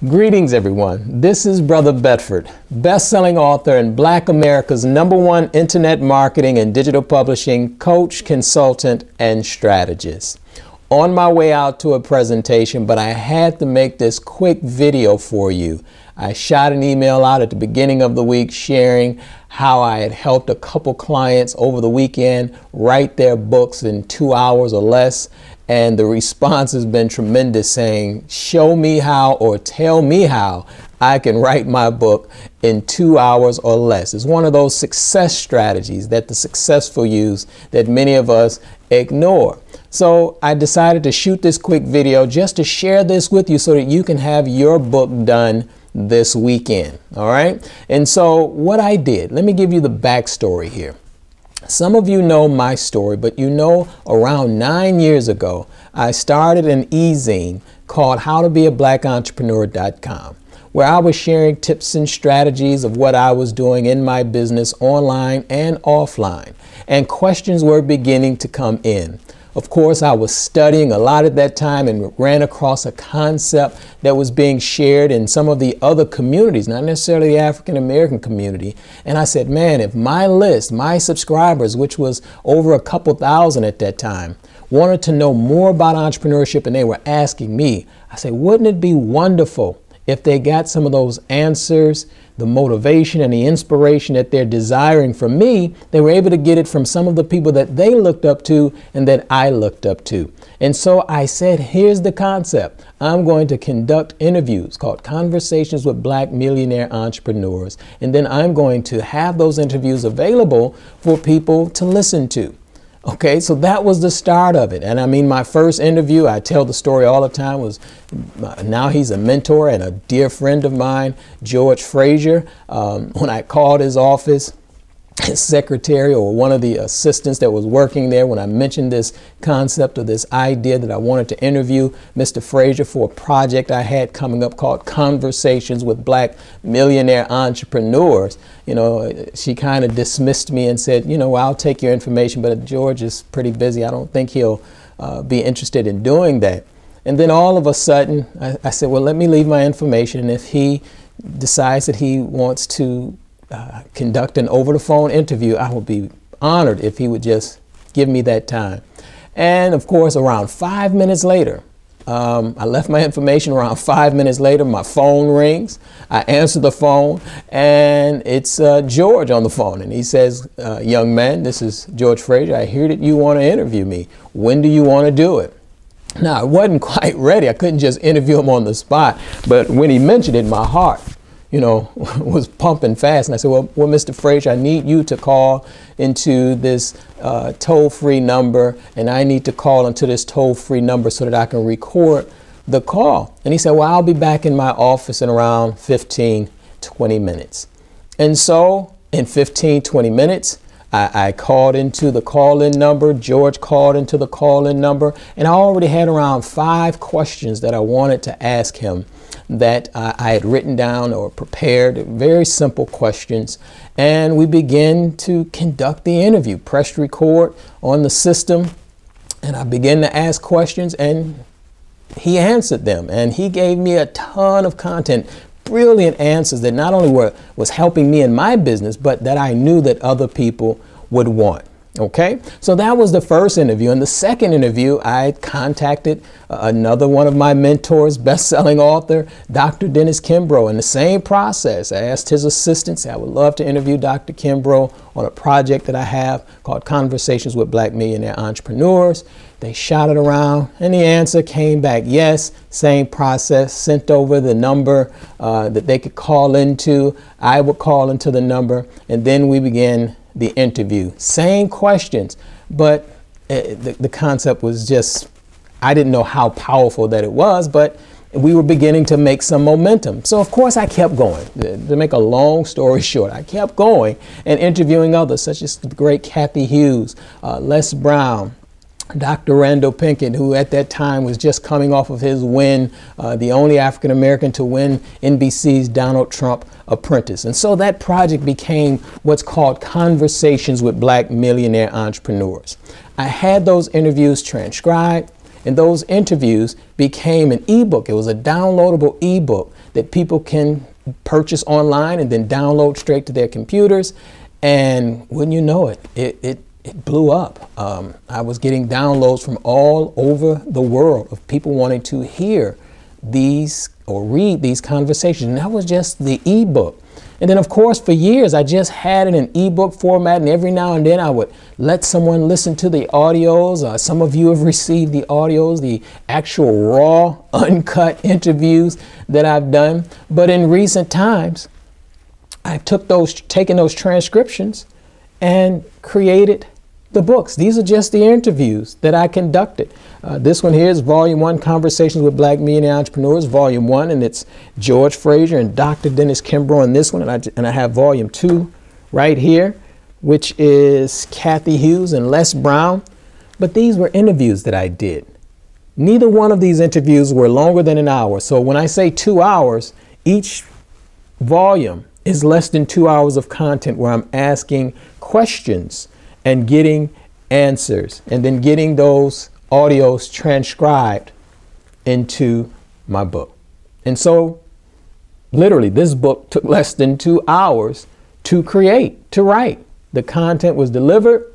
Greetings everyone, this is Brother Bedford, best-selling author and Black America's #1 internet marketing and digital publishing coach, consultant, and strategist. On my way out to a presentation, but I had to make this quick video for you. I shot an email out at the beginning of the week sharing how I had helped a couple clients over the weekend write their books in 2 hours or less. And the response has been tremendous, saying, show me how or tell me how I can write my book in 2 hours or less. It's one of those success strategies that the successful use that many of us ignore. So I decided to shoot this quick video just to share this with you so that you can have your book done this weekend. All right. And so what I did, let me give you the backstory here. Some of you know my story, but you know around 9 years ago, I started an e-zine called howtobeabblackentrepreneur.com, where I was sharing tips and strategies of what I was doing in my business online and offline, and questions were beginning to come in. Of course, I was studying a lot at that time and ran across a concept that was being shared in some of the other communities, not necessarily the African American community. And I said, man, if my list, my subscribers, which was over a couple thousand at that time, wanted to know more about entrepreneurship and they were asking me, I said, wouldn't it be wonderful if they got some of those answers, the motivation and the inspiration that they're desiring from me, they were able to get it from some of the people that they looked up to and that I looked up to. And so I said, here's the concept. I'm going to conduct interviews called Conversations with Black Millionaire Entrepreneurs. And then I'm going to have those interviews available for people to listen to. Okay, so that was the start of it. And I mean, my first interview, I tell the story all the time, was now he's a mentor and a dear friend of mine, George Frazier. When I called his office, his secretary or one of the assistants that was working there, when I mentioned this concept or this idea that I wanted to interview Mr. Frazier for a project I had coming up called Conversations with Black Millionaire Entrepreneurs, you know, she kind of dismissed me and said, you know, well, I'll take your information, but George is pretty busy. I don't think he'll be interested in doing that. And then all of a sudden, I said, well, let me leave my information. And if he decides that he wants to conduct an over-the-phone interview, I would be honored if he would just give me that time. And of course, around 5 minutes later, I left my information. Around 5 minutes later, my phone rings. I answer the phone, and it's George on the phone. And he says, young man, this is George Frazier. I hear that you want to interview me. When do you want to do it? Now, I wasn't quite ready. I couldn't just interview him on the spot. But when he mentioned it, my heart, you know, was pumping fast. And I said, well, Mr. Frazier, I need you to call into this toll-free number, and I need to call into this toll-free number so that I can record the call. And he said, well, I'll be back in my office in around 15, 20 minutes. And so in 15, 20 minutes, I called into the call-in number. George called into the call-in number, and I already had around 5 questions that I wanted to ask him that I had written down or prepared, very simple questions. And we began to conduct the interview, pressed record on the system, and I began to ask questions, and he answered them. And he gave me a ton of content, brilliant answers that not only was helping me in my business, but that I knew that other people would want. Okay, so that was the first interview. And the second interview, I contacted another one of my mentors, best-selling author, Dr. Dennis Kimbrough. In the same process, I asked his assistant, I would love to interview Dr. Kimbrough on a project that I have called Conversations with Black Millionaire Entrepreneurs. They shot it around, and the answer came back yes. Same process, sent over the number that they could call into. I would call into the number, and then we began the interview. Same questions, but the concept was just, I didn't know how powerful that it was, but we were beginning to make some momentum. So of course I kept going. To make a long story short, I kept going and interviewing others such as the great Kathy Hughes, Les Brown, Dr. Randall Pinkett, who at that time was just coming off of his win, the only African American to win NBC's Donald Trump Apprentice. And so that project became what's called Conversations with Black Millionaire Entrepreneurs. I had those interviews transcribed, And those interviews became an ebook. It was a downloadable ebook that people can purchase online and then download straight to their computers. And wouldn't you know it, it blew up. I was getting downloads from all over the world of people wanting to hear these or read these conversations. And that was just the ebook. And then, of course, for years, I just had it in ebook format, and every now and then I would let someone listen to the audios. Some of you have received the audios, the actual raw, uncut interviews that I've done. But in recent times, I've taken those transcriptions and created the books. These are just the interviews that I conducted. This one here is Volume 1, Conversations with Black Millionaire Entrepreneurs, Volume 1, and it's George Fraser and Dr. Dennis Kimbrough on this one. And I have Volume 2 right here, which is Kathy Hughes and Les Brown. But these were interviews that I did. Neither one of these interviews were longer than an hour. So when I say 2 hours, each volume is less than 2 hours of content where I'm asking questions and getting answers, and then getting those audios transcribed into my book. And so literally this book took less than 2 hours to create, to write. The content was delivered,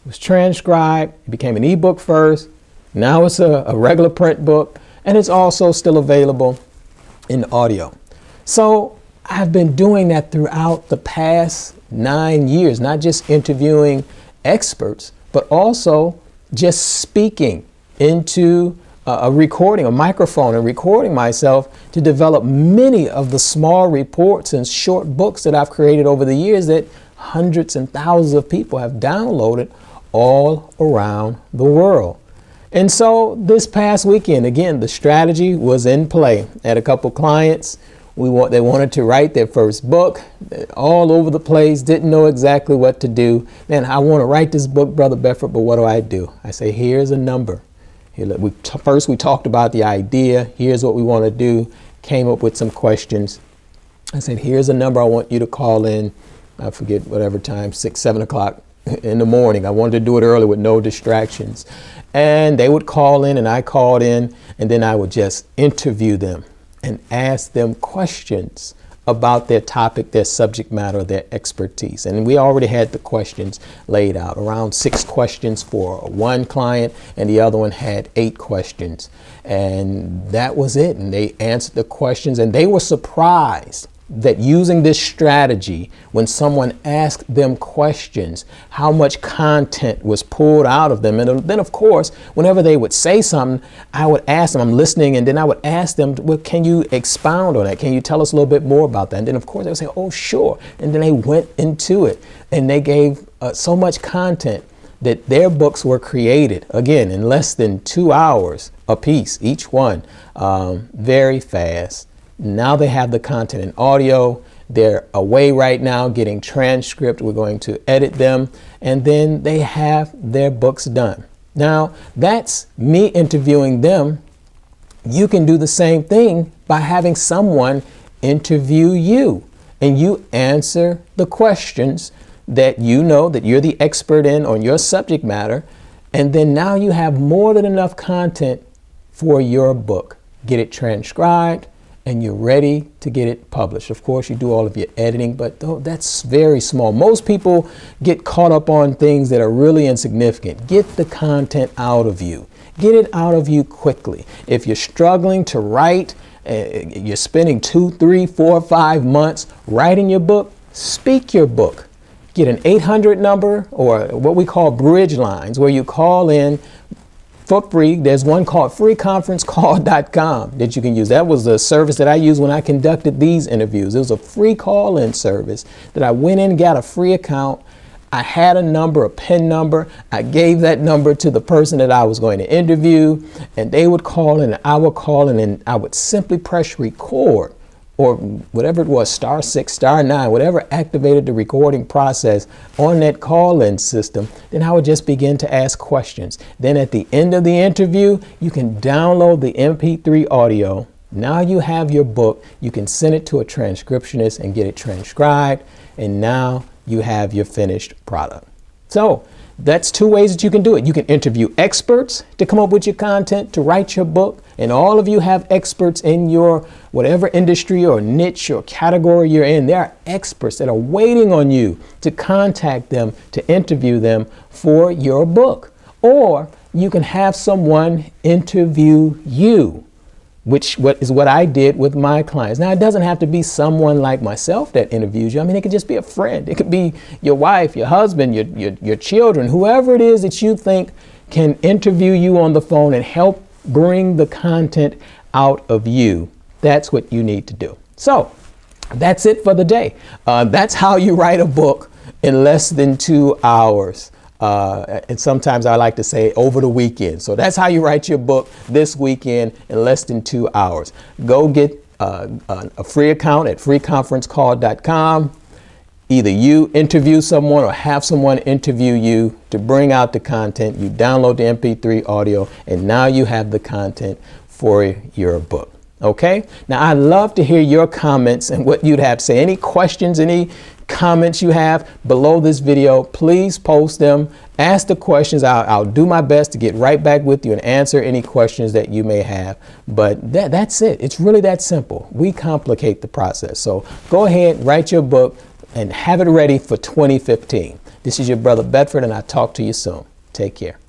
was transcribed, it became an ebook first. Now it's a regular print book, and it's also still available in audio. So I've been doing that throughout the past 9 years, not just interviewing experts, but also just speaking into a recording, a microphone, and recording myself to develop many of the small reports and short books that I've created over the years that hundreds and thousands of people have downloaded all around the world. And so this past weekend, again, the strategy was in play. I had a couple clients. They wanted to write their first book, all over the place, didn't know exactly what to do. Man, I want to write this book, Brother Bedford, but what do? I say, here's a number. First, we talked about the idea. Here's what we want to do. Came up with some questions. I said, here's a number I want you to call in. I forget whatever time, 6, 7 o'clock in the morning. I wanted to do it early with no distractions. And they would call in, and I called in, and then I would just interview them and ask them questions about their topic, their subject matter, their expertise. And we already had the questions laid out, around 6 questions for one client, and the other one had 8 questions. And that was it. And they answered the questions, and they were surprised that using this strategy, when someone asked them questions, how much content was pulled out of them. And then, of course, whenever they would say something, I would ask them, I'm listening, and then I would ask them, well, can you expound on that? Can you tell us a little bit more about that? And then, of course, they would say, oh, sure. And then they went into it, and they gave so much content that their books were created, again, in less than 2 hours a piece, each one, very fast. Now they have the content in audio. They're away right now getting transcript. We're going to edit them, and then they have their books done. Now, that's me interviewing them. You can do the same thing by having someone interview you, and you answer the questions that you know that you're the expert in on your subject matter, and then now you have more than enough content for your book. Get it transcribed, and you're ready to get it published. Of course, you do all of your editing, but that's very small. Most people get caught up on things that are really insignificant. Get the content out of you. Get it out of you quickly. If you're struggling to write, you're spending 2, 3, 4, 5 months writing your book, speak your book. Get an 800 number, or what we call bridge lines, where you call in for free. There's one called freeconferencecall.com that you can use. That was the service that I used when I conducted these interviews. It was a free call-in service that I went in, got a free account. I had a number, a PIN number. I gave that number to the person that I was going to interview, and they would call in, and I would call in, and I would simply press record, or whatever it was, *6, *9, whatever activated the recording process on that call-in system. Then I would just begin to ask questions. Then at the end of the interview, you can download the MP3 audio. Now you have your book. You can send it to a transcriptionist and get it transcribed. And now you have your finished product. So That's two ways that you can do it. You can interview experts to come up with your content, to write your book. And all of you have experts in your whatever industry or niche or category you're in. There are experts that are waiting on you to contact them, to interview them for your book. Or you can have someone interview you, which is what I did with my clients. Now, it doesn't have to be someone like myself that interviews you. I mean, it could just be a friend. It could be your wife, your husband, your children, whoever it is that you think can interview you on the phone and help bring the content out of you. That's what you need to do. So that's it for the day. That's how you write a book in less than 2 hours. And sometimes I like to say over the weekend. So that's how you write your book this weekend in less than 2 hours. Go get a free account at freeconferencecall.com. Either you interview someone or have someone interview you to bring out the content. You download the MP3 audio, and now you have the content for your book. Okay? Now, I'd love to hear your comments and what you'd have to say. Any questions, any comments you have below this video, please post them. Ask the questions. I'll do my best to get right back with you and answer any questions that you may have. But that's it. It's really that simple. We complicate the process. So go ahead, write your book, and have it ready for 2015. This is your brother Bedford, and I'll talk to you soon. Take care.